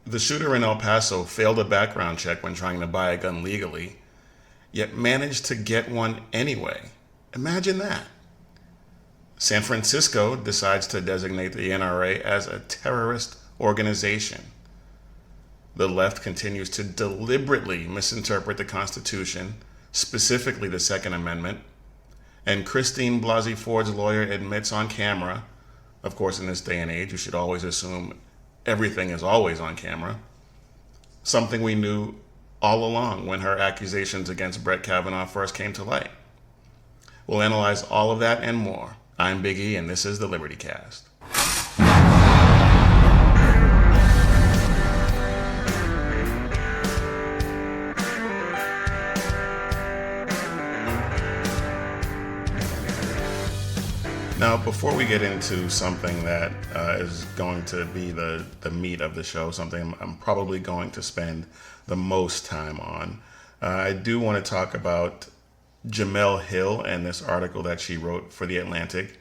The shooter in El Paso failed a background check when trying to buy a gun legally, yet managed to get one anyway. Imagine that. San Francisco decides to designate the NRA as a terrorist organization. The left continues to deliberately misinterpret the Constitution, specifically the Second Amendment, and Christine Blasey Ford's lawyer admits on camera, of course, in this day and age, you should always assume everything is always on camera, something we knew all along when her accusations against Brett Kavanaugh first came to light. We'll analyze all of that and more. I'm Big E, and this is the Liberty Cast. Now, before we get into something that is going to be the meat of the show, something I'm probably going to spend the most time on, I do want to talk about Jemele Hill and this article that she wrote for The Atlantic.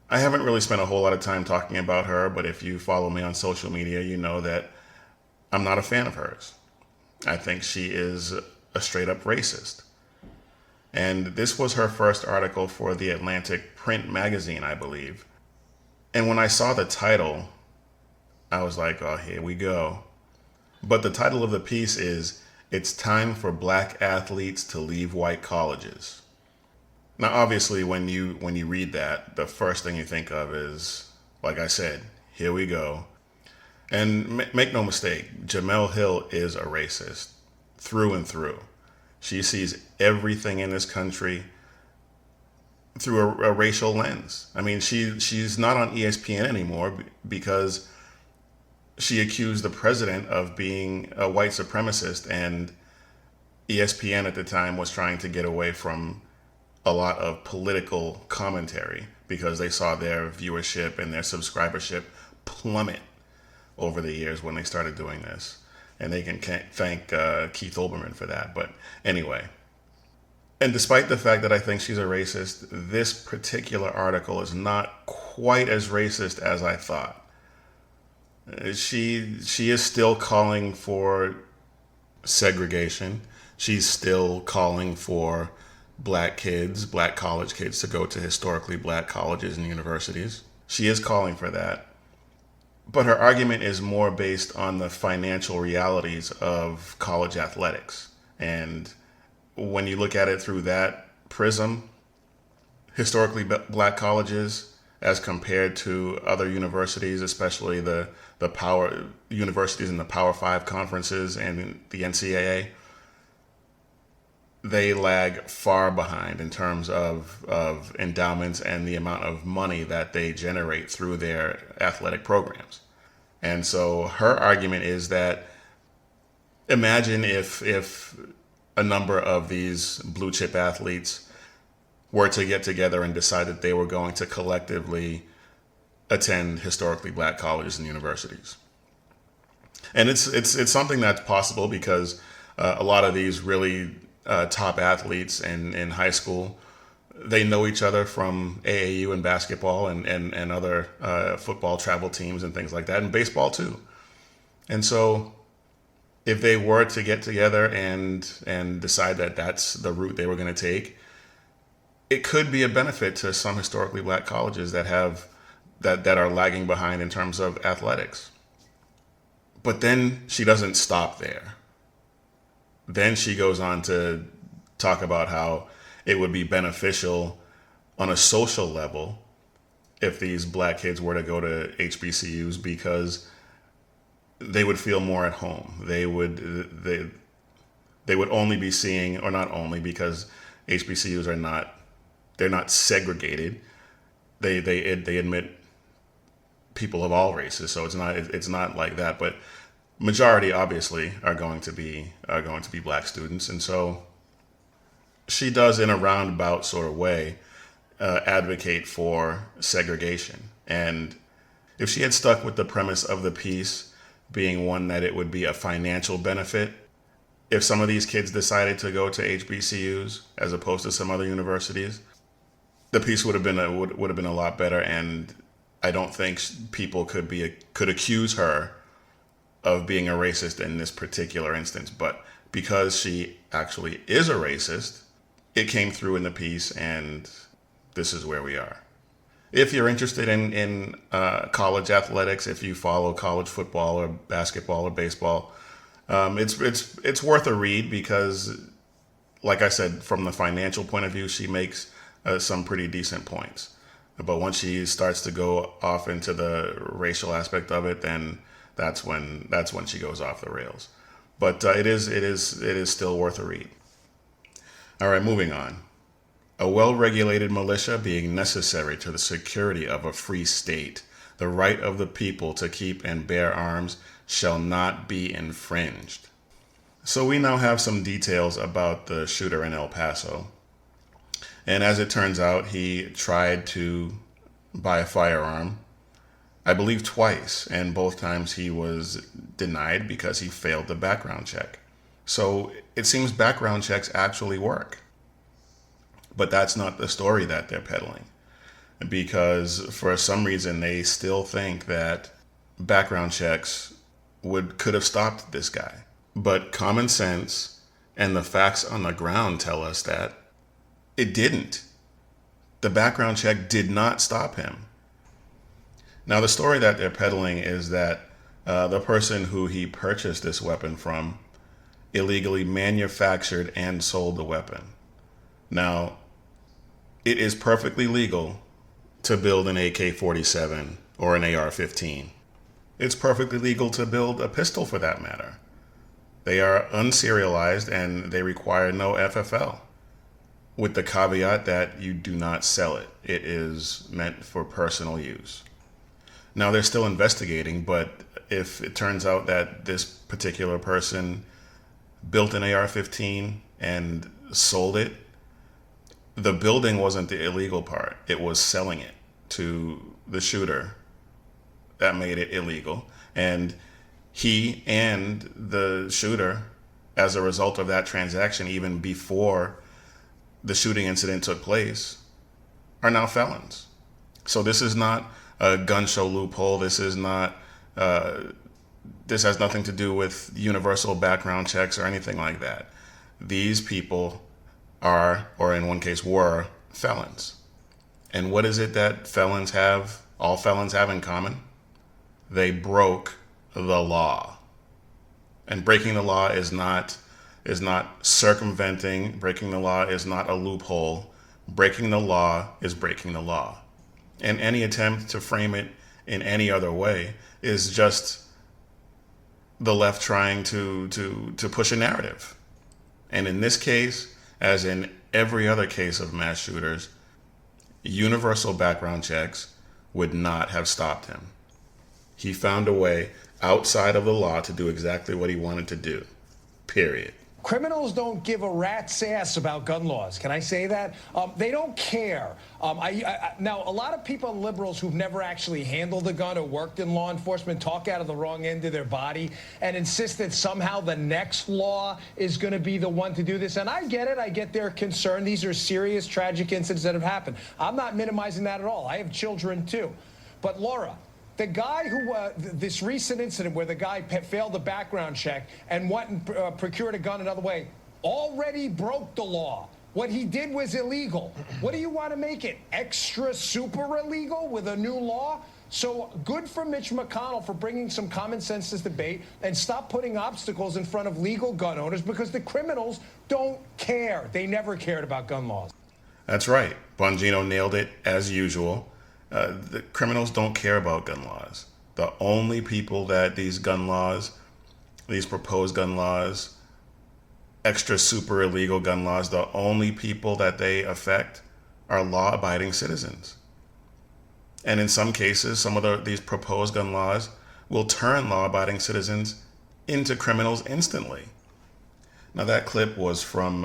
I haven't really spent a whole lot of time talking about her, but if you follow me on social media, you know that I'm not a fan of hers. I think she is a straight up racist. And this was her first article for The Atlantic print magazine, I believe. And when I saw the title, I was like, oh, here we go. But the title of the piece is, "It's Time for Black Athletes to Leave White Colleges." Now, obviously, when you read that, the first thing you think of is, like I said, here we go. And make no mistake, Jemele Hill is a racist through and through. She sees everything in this country through a racial lens. I mean, she's not on ESPN anymore because she accused the president of being a white supremacist, and ESPN at the time was trying to get away from a lot of political commentary because they saw their viewership and their subscribership plummet over the years when they started doing this. And they can thank Keith Olbermann for that. But anyway, and despite the fact that I think she's a racist, this particular article is not quite as racist as I thought. She is still calling for segregation. She's still calling for black college kids to go to historically black colleges and universities. She is calling for that. But her argument is more based on the financial realities of college athletics. And when you look at it through that prism, historically black colleges as compared to other universities, especially the power universities in the Power Five conferences and the NCAA, they lag far behind in terms of endowments and the amount of money that they generate through their athletic programs. And so her argument is that imagine if a number of these blue chip athletes were to get together and decide that they were going to collectively attend historically black colleges and universities. And it's something that's possible because a lot of these really top athletes in high school, they know each other from AAU and basketball and other football travel teams and things like that, and baseball too. And so if they were to get together and decide that that's the route they were going to take, it could be a benefit to some historically black colleges that are lagging behind in terms of athletics. But then she doesn't stop there. Then she goes on to talk about how it would be beneficial on a social level if these black kids were to go to HBCUs because they would feel more at home. They would only be seeing, or not only, because HBCUs they're not segregated. They admit people of all races, so it's not like that. But majority obviously are going to be black students, and so she does, in a roundabout sort of way, advocate for segregation. And if she had stuck with the premise of the piece being one that it would be a financial benefit, if some of these kids decided to go to HBCUs as opposed to some other universities, the piece would have been a lot better. And I don't think people could accuse her of being a racist in this particular instance, but because she actually is a racist, it came through in the piece, and this is where we are. If you're interested in college athletics, if you follow college football or basketball or baseball, it's worth a read because, like I said, from the financial point of view, she makes some pretty decent points. But once she starts to go off into the racial aspect of it, then that's when she goes off the rails. But it is still worth a read. All right, moving on. A well-regulated militia being necessary to the security of a free state, the right of the people to keep and bear arms shall not be infringed. So we now have some details about the shooter in El Paso. And as it turns out, he tried to buy a firearm, I believe twice, and both times he was denied because he failed the background check. So it seems background checks actually work. But that's not the story that they're peddling, because for some reason they still think that background checks could have stopped this guy. But common sense and the facts on the ground tell us that it didn't. The background check did not stop him. Now, the story that they're peddling is that the person who he purchased this weapon from illegally manufactured and sold the weapon. Now, it is perfectly legal to build an AK-47 or an AR-15. It's perfectly legal to build a pistol for that matter. They are unserialized and they require no FFL, with the caveat that you do not sell it. It is meant for personal use. Now, they're still investigating, but if it turns out that this particular person built an AR-15 and sold it, the building wasn't the illegal part. It was selling it to the shooter that made it illegal. And he and the shooter, as a result of that transaction, even before the shooting incident took place, are now felons. So this is not a gun show loophole. This is not, this has nothing to do with universal background checks or anything like that. These people are, or in one case were, felons. And what is it that all felons have in common? They broke the law. And breaking the law is not circumventing. Breaking the law is not a loophole. Breaking the law is breaking the law. And any attempt to frame it in any other way is just the left trying to push a narrative. And in this case, as in every other case of mass shooters, universal background checks would not have stopped him. He found a way outside of the law to do exactly what he wanted to do, period. Criminals don't give a rat's ass about gun laws. Can I say that? They don't care. Now, a lot of people, liberals who've never actually handled a gun or worked in law enforcement, talk out of the wrong end of their body and insist that somehow the next law is going to be the one to do this. And I get it. I get their concern. These are serious, tragic incidents that have happened. I'm not minimizing that at all. I have children, too. But, Laura, the guy who, this recent incident where the guy failed the background check and went and procured a gun another way, already broke the law. What he did was illegal. What do you want to make it? Extra super illegal with a new law? So good for Mitch McConnell for bringing some common sense to this debate and stop putting obstacles in front of legal gun owners, because the criminals don't care. They never cared about gun laws. That's right. Bongino nailed it as usual. The criminals don't care about gun laws. The only people that these proposed gun laws, extra super illegal gun laws, the only people that they affect are law-abiding citizens. And in some cases, some of these proposed gun laws will turn law-abiding citizens into criminals instantly. Now, that clip was from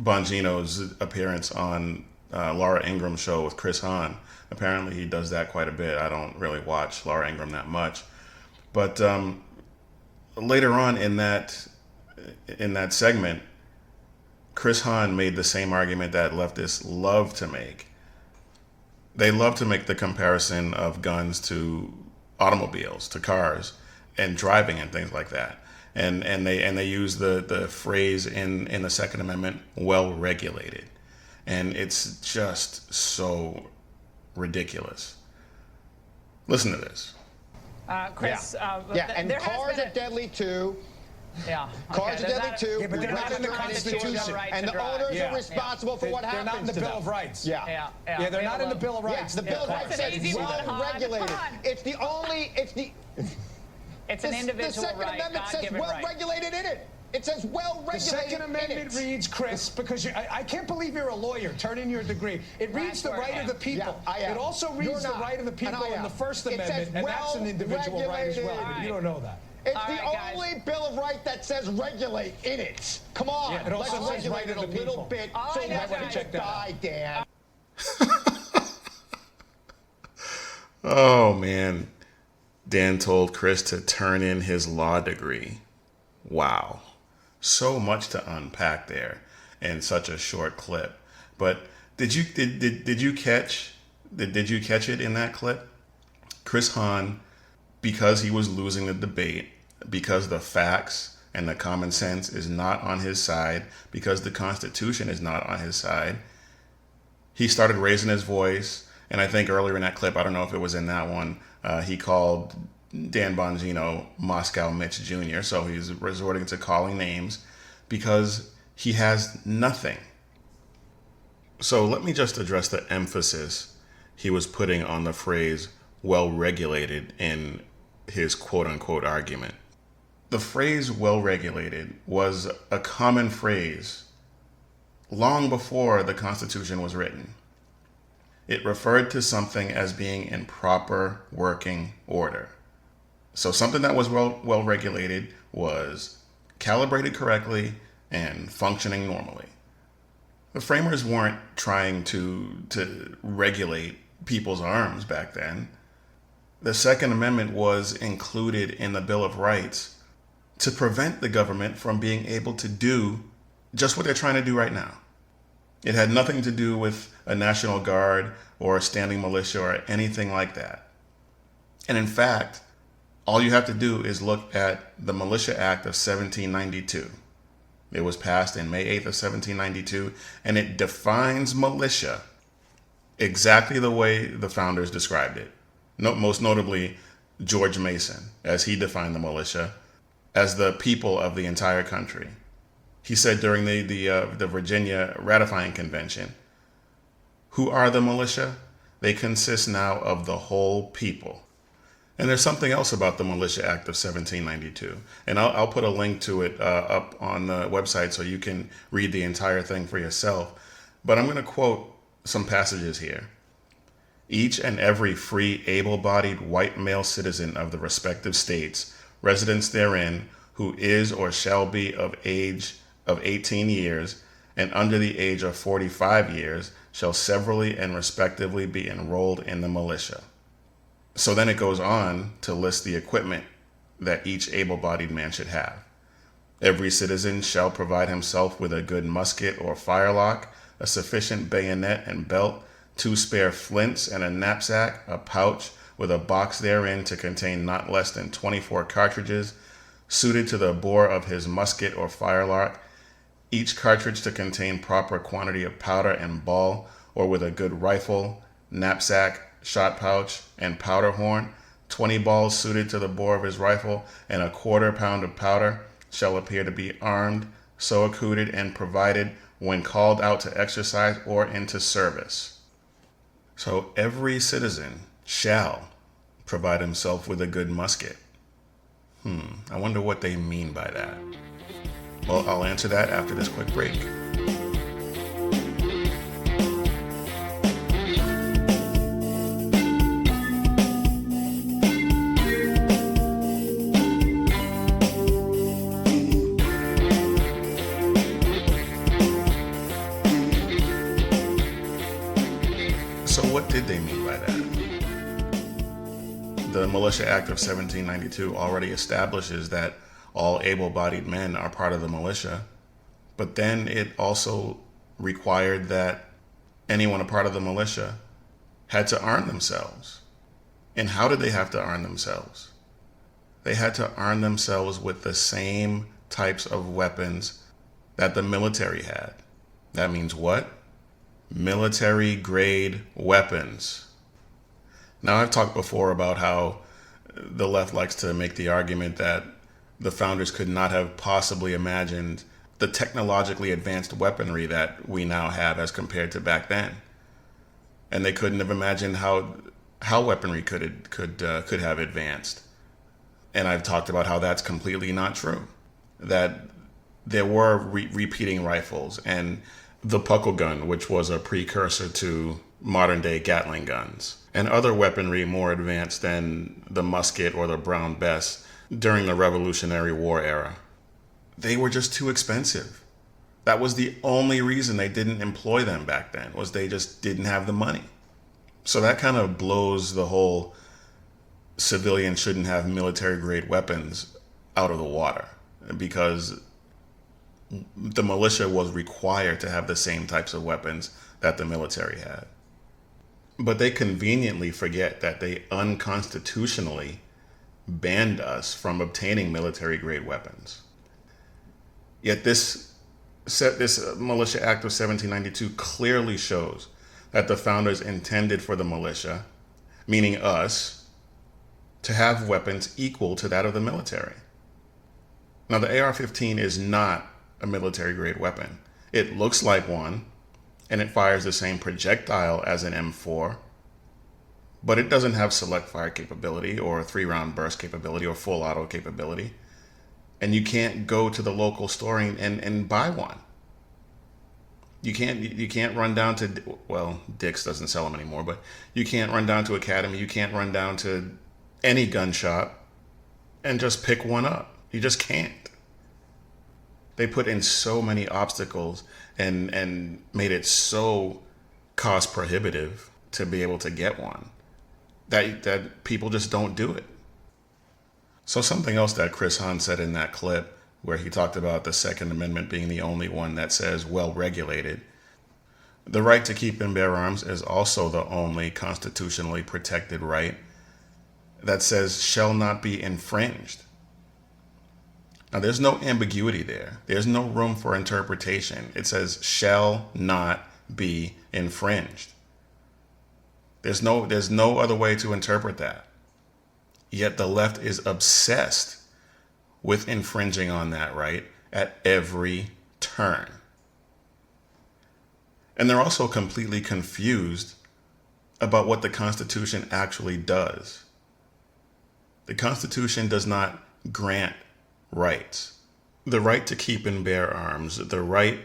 Bongino's appearance on Laura Ingram's show with Chris Hahn. Apparently he does that quite a bit. I don't really watch Laura Ingraham that much. But later on in that segment, Chris Hahn made the same argument that leftists love to make. They love to make the comparison of guns to automobiles, to cars, and driving and things like that. And they use the phrase in the Second Amendment, well regulated. And it's just so ridiculous. Listen to this. Chris, and cars are deadly too. Yeah. Cars are deadly too. Yeah, but they're not in the Constitution. And the owners are responsible for what They're happens not in the to Bill them. of Rights. Yeah. They're not in the Bill of Rights. The Bill of Rights That's an says easy one, well Han. regulated. Han. It's the only. It's an individual The Second right, Amendment says God-given well right. regulated in it. It says well regulated. The Second Amendment reads, Chris, because I can't believe you're a lawyer. Turn in your degree. It reads the right of the people. Yeah, I am. It also reads the right of the people in the First Amendment, and that's an individual right as well. But you don't know that. It's the only Bill of Rights that says regulate in it. Come on, Yeah, it also let's says regulate right it a of the little people. bit Oh, so I know, let guys. it die, Dan. Oh man, Dan told Chris to turn in his law degree. Wow, so much to unpack there in such a short clip. But did you catch it in that clip? Chris Hahn, because he was losing the debate, because the facts and the common sense is not on his side, because the Constitution is not on his side, he started raising his voice. And I think earlier in that clip, I don't know if it was in that one, he called Dan Bongino Moscow Mitch Jr. So he's resorting to calling names because he has nothing. So let me just address the emphasis he was putting on the phrase well regulated in his quote unquote argument. The phrase well regulated was a common phrase long before the Constitution was written. It referred to something as being in proper working order. So something that was well regulated was calibrated correctly and functioning normally. The framers weren't trying to regulate people's arms back then. The Second Amendment was included in the Bill of Rights to prevent the government from being able to do just what they're trying to do right now. It had nothing to do with a National Guard or a standing militia or anything like that. And in fact, all you have to do is look at the Militia Act of 1792. It was passed in May 8th of 1792, and it defines militia exactly the way the founders described it. Most notably, George Mason, as he defined the militia, as the people of the entire country. He said during the Virginia ratifying convention, who are the militia? They consist now of the whole people. And there's something else about the Militia Act of 1792. And I'll put a link to it up on the website so you can read the entire thing for yourself. But I'm going to quote some passages here. Each and every free, able-bodied white male citizen of the respective states, residents therein, who is or shall be of age of 18 years and under the age of 45 years shall severally and respectively be enrolled in the militia. So then it goes on to list the equipment that each able-bodied man should have. Every citizen shall provide himself with a good musket or firelock, a sufficient bayonet and belt, 2 spare flints and a knapsack, a pouch with a box therein to contain not less than 24 cartridges, suited to the bore of his musket or firelock, each cartridge to contain proper quantity of powder and ball, or with a good rifle, knapsack, shot pouch, and powder horn, 20 balls suited to the bore of his rifle, and a quarter pound of powder, shall appear to be armed, so accoutered and provided when called out to exercise or into service. So every citizen shall provide himself with a good musket. I wonder what they mean by that. Well, I'll answer that after this quick break. So what did they mean by that? The Militia Act of 1792 already establishes that all able-bodied men are part of the militia, but then it also required that anyone a part of the militia had to arm themselves. And how did they have to arm themselves? They had to arm themselves with the same types of weapons that the military had. That means what? Military grade weapons. Now, I've talked before about how the left likes to make the argument that the founders could not have possibly imagined the technologically advanced weaponry that we now have as compared to back then. And they couldn't have imagined how weaponry could have advanced. And I've talked about how that's completely not true. That there were repeating rifles and the puckle gun, which was a precursor to modern day Gatling guns, and other weaponry more advanced than the musket or the Brown Bess during the Revolutionary War era. They were just too expensive. That was the only reason they didn't employ them back then, was they just didn't have the money. So that kind of blows the whole civilians shouldn't have military grade weapons out of the water, because the militia was required to have the same types of weapons that the military had. But they conveniently forget that they unconstitutionally banned us from obtaining military grade weapons. Yet this Militia Act of 1792 clearly shows that the founders intended for the militia, meaning us, to have weapons equal to that of the military. Now, the AR-15 is not a military grade weapon. It looks like one, and it fires the same projectile as an M4, but it doesn't have select fire capability or 3-round burst capability or full auto capability. And you can't go to the local store and buy one. You can't run down to, well, Dick's doesn't sell them anymore, but you can't run down to Academy, you can't run down to any gun shop and just pick one up. You just can't. They put in so many obstacles and made it so cost prohibitive to be able to get one that people just don't do it. So something else that Chris Hahn said in that clip, where he talked about the Second Amendment being the only one that says well regulated, the right to keep and bear arms is also the only constitutionally protected right that says shall not be infringed. Now, there's no ambiguity there. There's no room for interpretation. It says shall not be infringed. There's no other way to interpret that. Yet the left is obsessed with infringing on that right at every turn. And they're also completely confused about what the Constitution actually does. The Constitution does not grant rights. The right to keep and bear arms, the right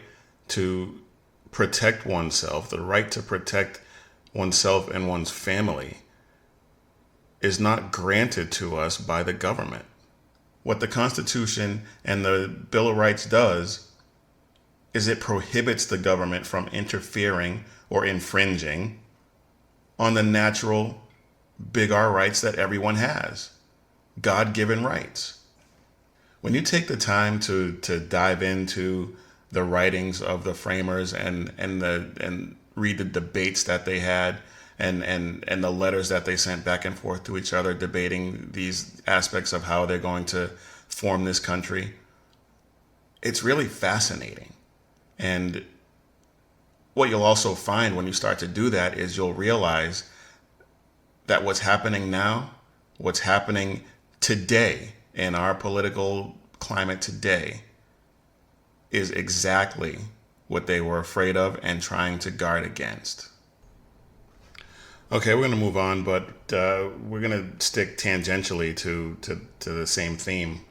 to protect oneself, the right to protect oneself and one's family is not granted to us by the government. What the Constitution and the Bill of Rights does is it prohibits the government from interfering or infringing on the natural big R rights that everyone has, God-given rights. When you take the time to dive into the writings of the framers and read the debates that they had and the letters that they sent back and forth to each other debating these aspects of how they're going to form this country, it's really fascinating. And what you'll also find when you start to do that is you'll realize that what's happening now, what's happening today in our political climate today, is exactly what they were afraid of and trying to guard against. Okay, we're going to move on, but we're going to stick tangentially to the same theme.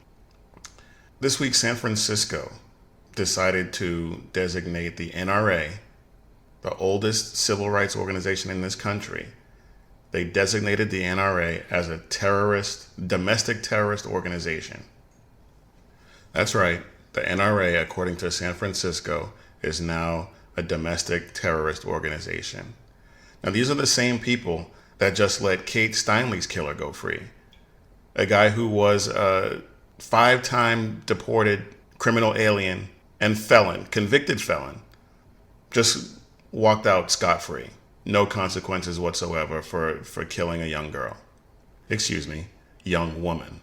This week, San Francisco decided to designate the NRA, the oldest civil rights organization in this country. They designated the NRA as a domestic terrorist organization. That's right, the NRA, according to San Francisco, is now a domestic terrorist organization. Now, these are the same people that just let Kate Steinle's killer go free. A guy who was a 5-time deported criminal alien and convicted felon, just walked out scot-free. No consequences whatsoever for killing a young girl. Young woman.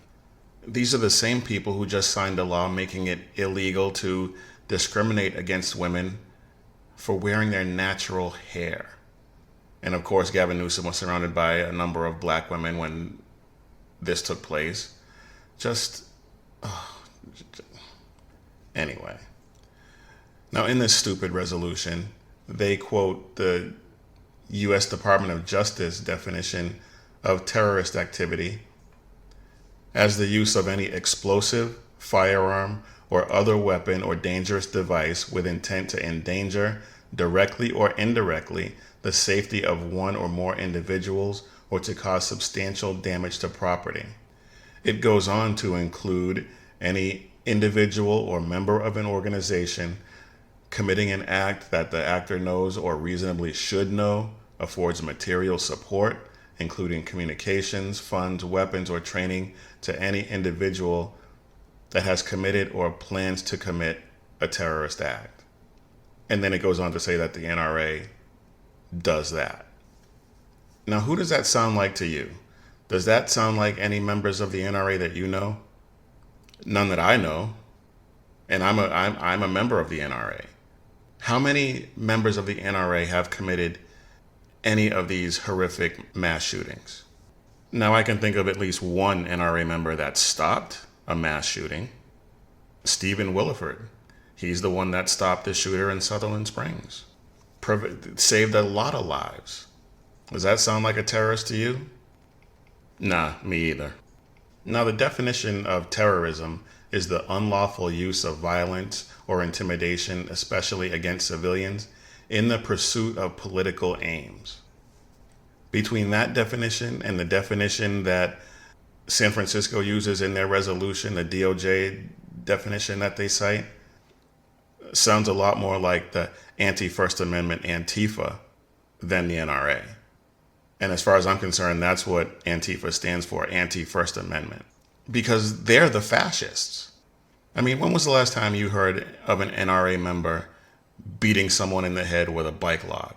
These are the same people who just signed a law making it illegal to discriminate against women for wearing their natural hair. And of course, Gavin Newsom was surrounded by a number of black women when this took place. Anyway. Now, in this stupid resolution, they quote the U.S. Department of Justice definition of terrorist activity as the use of any explosive, firearm, or other weapon or dangerous device with intent to endanger, directly or indirectly, the safety of one or more individuals or to cause substantial damage to property. It goes on to include any individual or member of an organization committing an act that the actor knows or reasonably should know affords material support, including communications, funds, weapons, or training to any individual that has committed or plans to commit a terrorist act. And then it goes on to say that the NRA does that. Now, who does that sound like to you? Does that sound like any members of the NRA that you know? None that I know. And I'm a member of the NRA. How many members of the NRA have committed any of these horrific mass shootings? Now, I can think of at least one NRA member that stopped a mass shooting. Stephen Williford. He's the one that stopped the shooter in Sutherland Springs. Saved a lot of lives. Does that sound like a terrorist to you? Nah, me either. Now, the definition of terrorism is the unlawful use of violence or intimidation, especially against civilians, in the pursuit of political aims. Between that definition and the definition that San Francisco uses in their resolution, the DOJ definition that they cite, sounds a lot more like the anti-First Amendment Antifa than the NRA. And as far as I'm concerned, that's what Antifa stands for, anti-First Amendment. Because they're the fascists. I mean, when was the last time you heard of an NRA member beating someone in the head with a bike log,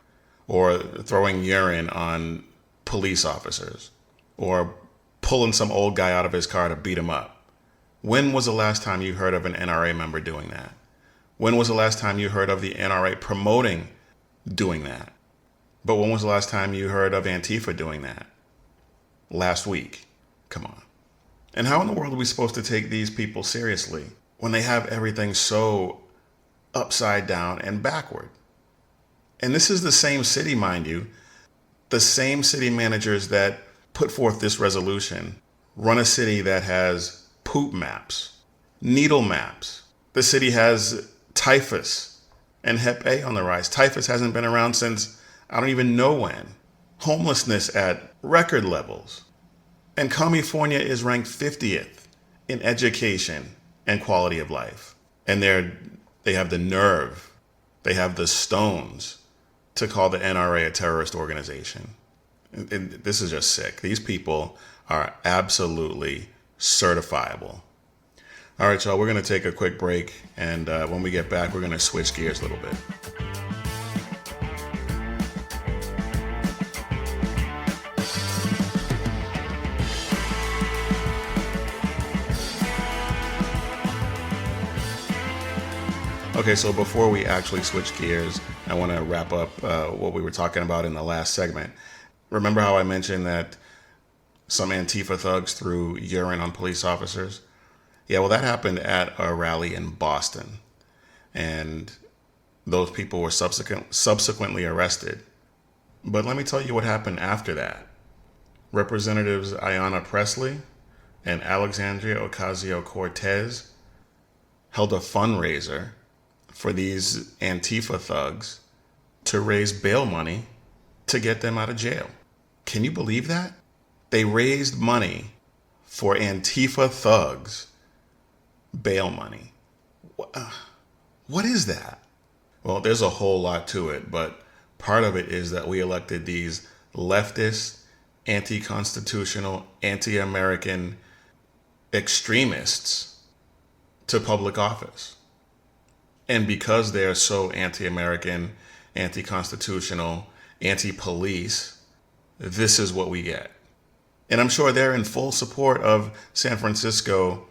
or throwing urine on police officers, or pulling some old guy out of his car to beat him up? When was the last time you heard of an NRA member doing that? When was the last time you heard of the NRA promoting doing that? But when was the last time you heard of Antifa doing that? Last week. Come on. And how in the world are we supposed to take these people seriously when they have everything so upside down and backward? And this is the same city, mind you, the same city managers that put forth this resolution run a city that has poop maps, needle maps. The city has typhus and Hep A on the rise. Typhus hasn't been around since I don't even know when. Homelessness at record levels. And California is ranked 50th in education and quality of life. And they have the nerve, they have the stones to call the NRA a terrorist organization. And this is just sick. These people are absolutely certifiable. All right, y'all, we're going to take a quick break. And when we get back, we're going to switch gears a little bit. Okay, so before we actually switch gears, I want to wrap up what we were talking about in the last segment. Remember how I mentioned that some Antifa thugs threw urine on police officers? Yeah, well, that happened at a rally in Boston. And those people were subsequently arrested. But let me tell you what happened after that. Representatives Ayanna Pressley and Alexandria Ocasio-Cortez held a fundraiser for these Antifa thugs to raise bail money to get them out of jail. Can you believe that? They raised money for Antifa thugs, bail money. What is that? Well, there's a whole lot to it, but part of it is that we elected these leftist, anti-constitutional, anti-American extremists to public office. And because they're so anti-American, anti-constitutional, anti-police, this is what we get. And I'm sure they're in full support of San Francisco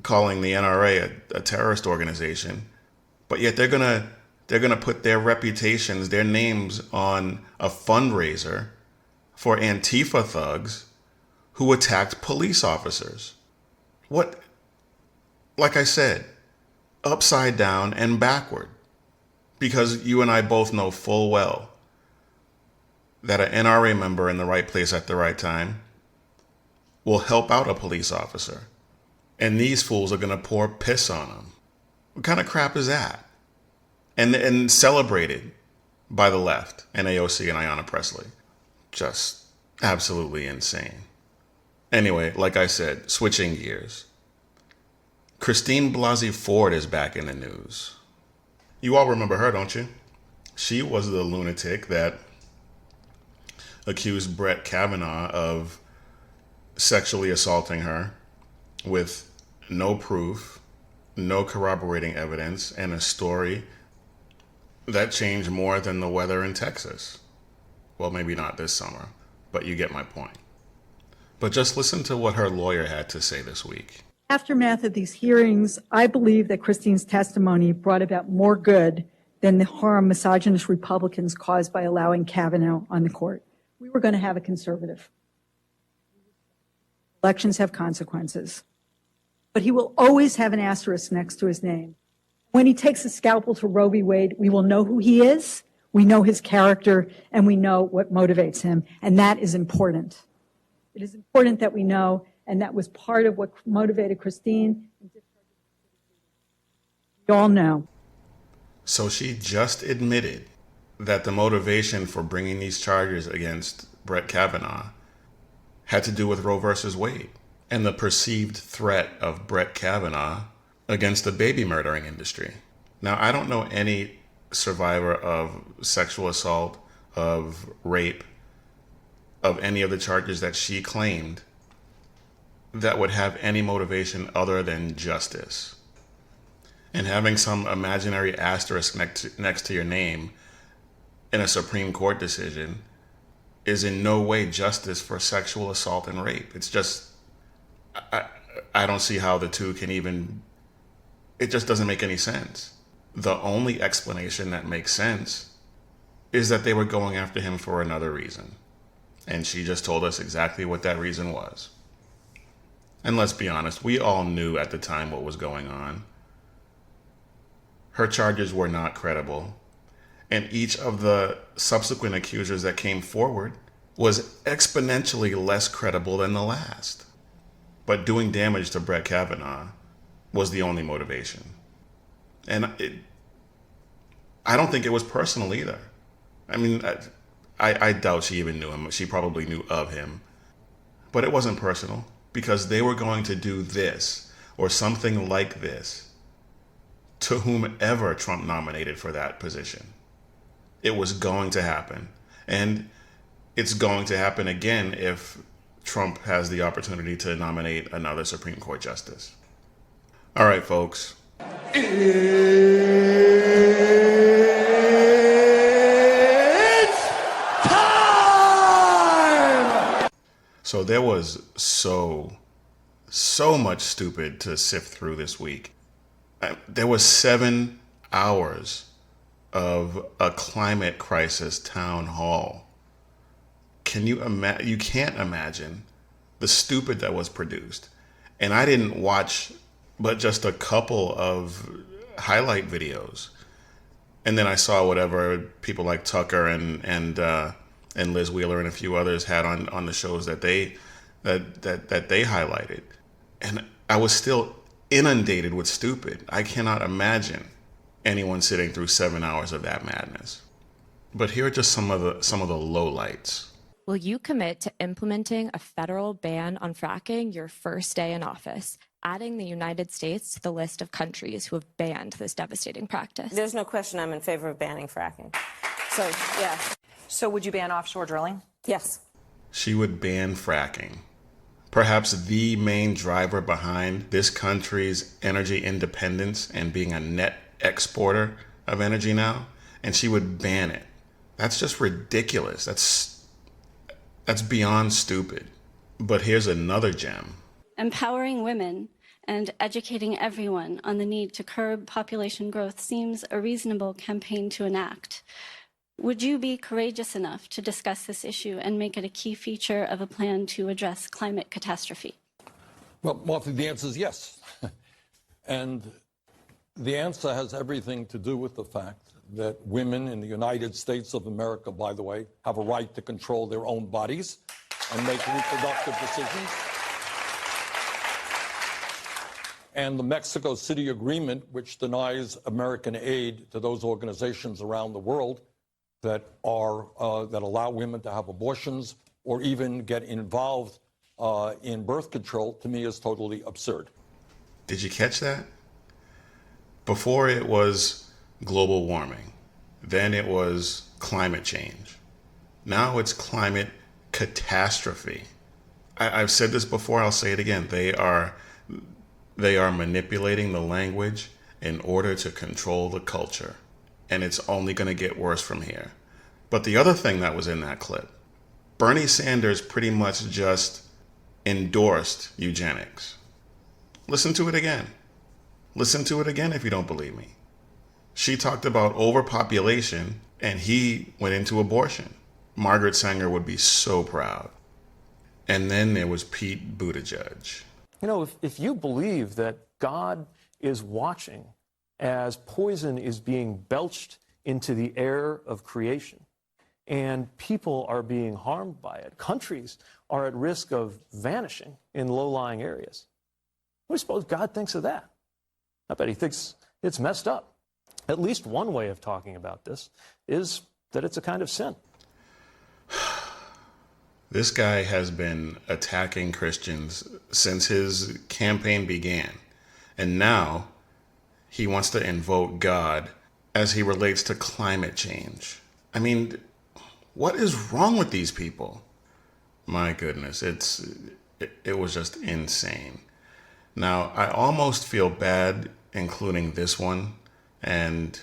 calling the NRA a terrorist organization. But yet they're gonna put their reputations, their names on a fundraiser for Antifa thugs who attacked police officers. What, like I said, upside down and backward. Because you and I both know full well that an NRA member in the right place at the right time will help out a police officer. And these fools are going to pour piss on them. What kind of crap is that? And celebrated by the left and AOC and Ayanna Pressley. Just absolutely insane. Anyway, like I said, switching gears. Christine Blasey Ford is back in the news. You all remember her, don't you? She was the lunatic that accused Brett Kavanaugh of sexually assaulting her with no proof, no corroborating evidence, and a story that changed more than the weather in Texas. Well, maybe not this summer, but you get my point. But just listen to what her lawyer had to say this week. Aftermath of these hearings, I believe that Christine's testimony brought about more good than the harm misogynist Republicans caused by allowing Kavanaugh on the court. We were going to have a conservative. Elections have consequences. But he will always have an asterisk next to his name. When he takes a scalpel to Roe v. Wade, we will know who he is, we know his character, and we know what motivates him. And that is important. It is important that we know, and that was part of what motivated Christine. We all know. So she just admitted that the motivation for bringing these charges against Brett Kavanaugh had to do with Roe versus Wade and the perceived threat of Brett Kavanaugh against the baby murdering industry. Now, I don't know any survivor of sexual assault, of rape, of any of the charges that she claimed that would have any motivation other than justice. And having some imaginary asterisk next to your name in a Supreme Court decision is in no way justice for sexual assault and rape. It's just, I don't see how the two can even, it just doesn't make any sense. The only explanation that makes sense is that they were going after him for another reason. And she just told us exactly what that reason was. And let's be honest, we all knew at the time what was going on. Her charges were not credible. And each of the subsequent accusers that came forward was exponentially less credible than the last. But doing damage to Brett Kavanaugh was the only motivation. And I don't think it was personal either. I mean, I doubt she even knew him. She probably knew of him. But it wasn't personal because they were going to do this or something like this to whomever Trump nominated for that position. It was going to happen. And it's going to happen again if Trump has the opportunity to nominate another Supreme Court justice. All right, folks. It's time! So there was so much stupid to sift through this week. There was 7 hours of a climate crisis town hall. Can you imagine? You can't imagine the stupid that was produced. And I didn't watch but just a couple of highlight videos. And then I saw whatever people like Tucker and Liz Wheeler and a few others had on the shows that they highlighted. And I was still inundated with stupid. I cannot imagine anyone sitting through 7 hours of that madness. But here are just some of the lowlights. Will you commit to implementing a federal ban on fracking your first day in office, adding the United States to the list of countries who have banned this devastating practice? There's no question I'm in favor of banning fracking. So, yeah. So would you ban offshore drilling? Yes. She would ban fracking. Perhaps the main driver behind this country's energy independence and being a net exporter of energy now, and she would ban it. That's just ridiculous. That's beyond stupid. But here's another gem. Empowering women and educating everyone on the need to curb population growth seems a reasonable campaign to enact. Would you be courageous enough to discuss this issue and make it a key feature of a plan to address climate catastrophe? Well, Martha, the answer is yes. And the answer has everything to do with the fact that women in the United States of America, by the way, have a right to control their own bodies and make reproductive decisions. And the Mexico City Agreement, which denies American aid to those organizations around the world that allow women to have abortions or even get involved in birth control, to me is totally absurd. Did you catch that? Before it was global warming, then it was climate change. Now it's climate catastrophe. I've said this before, I'll say it again. They are manipulating the language in order to control the culture. And it's only going to get worse from here. But the other thing that was in that clip, Bernie Sanders pretty much just endorsed eugenics. Listen to it again. Listen to it again if you don't believe me. She talked about overpopulation and he went into abortion. Margaret Sanger would be so proud. And then there was Pete Buttigieg. You know, if you believe that God is watching as poison is being belched into the air of creation and people are being harmed by it, countries are at risk of vanishing in low-lying areas, what do you suppose God thinks of that? I bet he thinks it's messed up. At least one way of talking about this is that it's a kind of sin. This guy has been attacking Christians since his campaign began. And now he wants to invoke God as he relates to climate change. I mean, what is wrong with these people? My goodness, it was just insane. Now, I almost feel bad including this one, and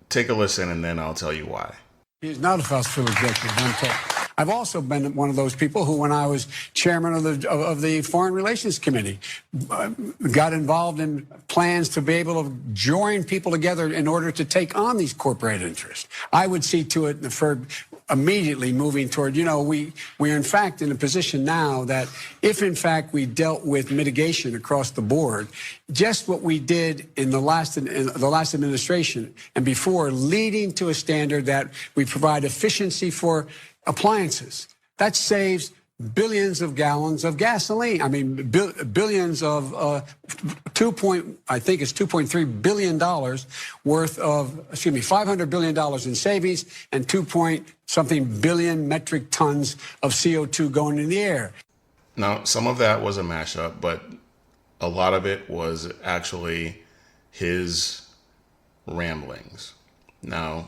take a listen and then I'll tell you why. He's not a fossil executive. I've also been one of those people who, when I was chairman of the Foreign Relations Committee, got involved in plans to be able to join people together in order to take on these corporate interests. I would see to it for immediately moving toward, we're in fact in a position now that if in fact we dealt with mitigation across the board, just what we did in the last administration and before, leading to a standard that we provide efficiency for appliances. That saves billions of gallons of gasoline. I mean, billions of $2.3 billion worth of, $500 billion in savings and 2-point-something billion metric tons of CO2 going in the air. Now, some of that was a mashup, but a lot of it was actually his ramblings. Now,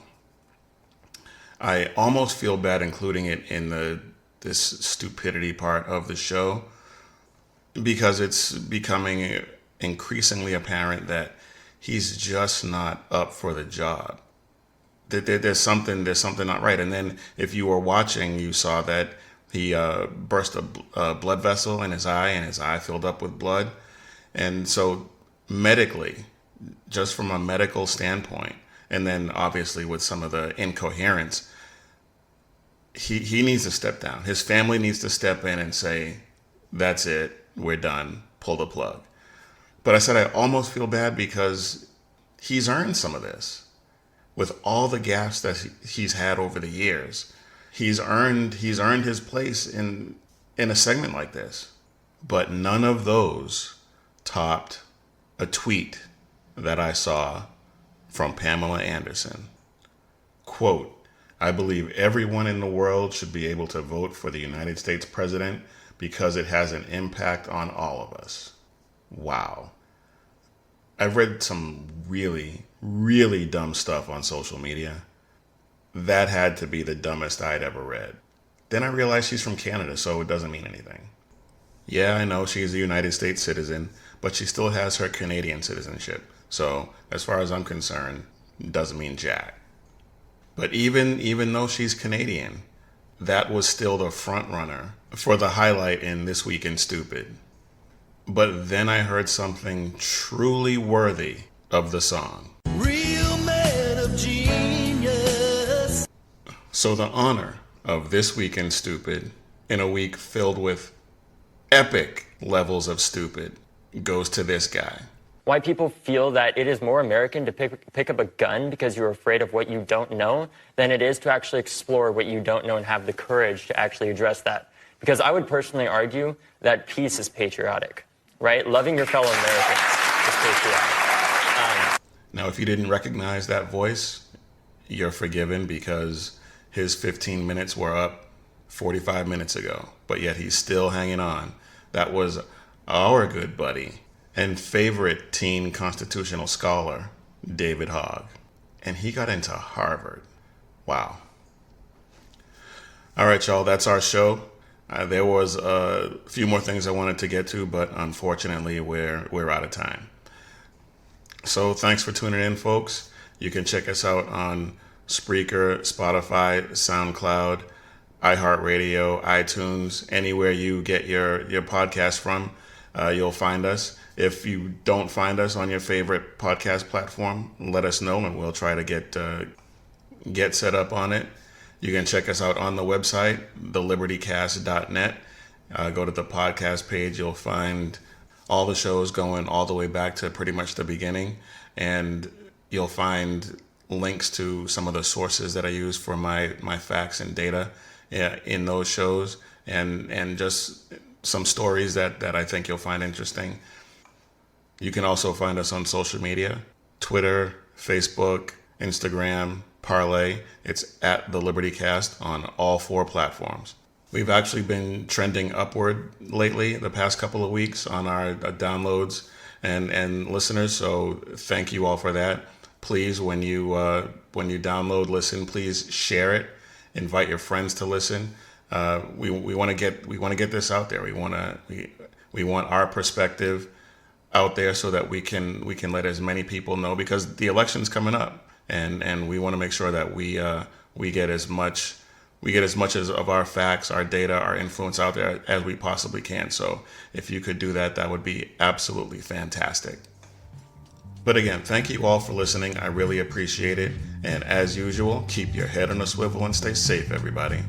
I almost feel bad including it in this stupidity part of the show because it's becoming increasingly apparent that he's just not up for the job. There's something not right. And then if you were watching, you saw that he burst a blood vessel in his eye and his eye filled up with blood. And so medically, just from a medical standpoint, and then obviously with some of the incoherence, he needs to step down. His family needs to step in and say, that's it, we're done, pull the plug. But I said I almost feel bad because he's earned some of this. With all the gaps that he's had over the years, he's earned his place in a segment like this. But none of those topped a tweet that I saw from Pamela Anderson. Quote, I believe everyone in the world should be able to vote for the United States president because it has an impact on all of us. Wow. I've read some really, really dumb stuff on social media. That had to be the dumbest I'd ever read. Then I realized she's from Canada, so it doesn't mean anything. Yeah, I know she's a United States citizen, but she still has her Canadian citizenship. So as far as I'm concerned, it doesn't mean jack. But even though she's Canadian, that was still the front runner for the highlight in This Week in Stupid. But then I heard something truly worthy of the song. Real man of genius. So the honor of This Week in Stupid, in a week filled with epic levels of stupid, goes to this guy. Why people feel that it is more American to pick up a gun because you're afraid of what you don't know than it is to actually explore what you don't know and have the courage to actually address that. Because I would personally argue that peace is patriotic, right? Loving your fellow Americans is patriotic. Now, if you didn't recognize that voice, you're forgiven because his 15 minutes were up 45 minutes ago, but yet he's still hanging on. That was our good buddy and favorite teen constitutional scholar, David Hogg. And he got into Harvard. Wow. All right, y'all, that's our show. There was a few more things I wanted to get to, but unfortunately, we're out of time. So thanks for tuning in, folks. You can check us out on Spreaker, Spotify, SoundCloud, iHeartRadio, iTunes, anywhere you get your podcast from, you'll find us. If you don't find us on your favorite podcast platform, let us know and we'll try to get set up on it. You can check us out on the website, thelibertycast.net. Go to the podcast page. You'll find all the shows going all the way back to pretty much the beginning. And you'll find links to some of the sources that I use for my facts and data in those shows, and just some stories that I think you'll find interesting. You can also find us on social media, Twitter, Facebook, Instagram, Parlay. It's at The Liberty Cast on all 4 platforms. We've actually been trending upward lately, the past couple of weeks, on our downloads and listeners, so thank you all for that. Please, when you download, listen, please share it. Invite your friends to listen. We want to get this out there. We want our perspective out there so that we can let as many people know, because the election's coming up, and we want to make sure that we get as much of our facts, our data, our influence out there as we possibly can. So if you could do that, that would be absolutely fantastic. But again, thank you all for listening. I really appreciate it. And as usual, keep your head on a swivel and stay safe, everybody.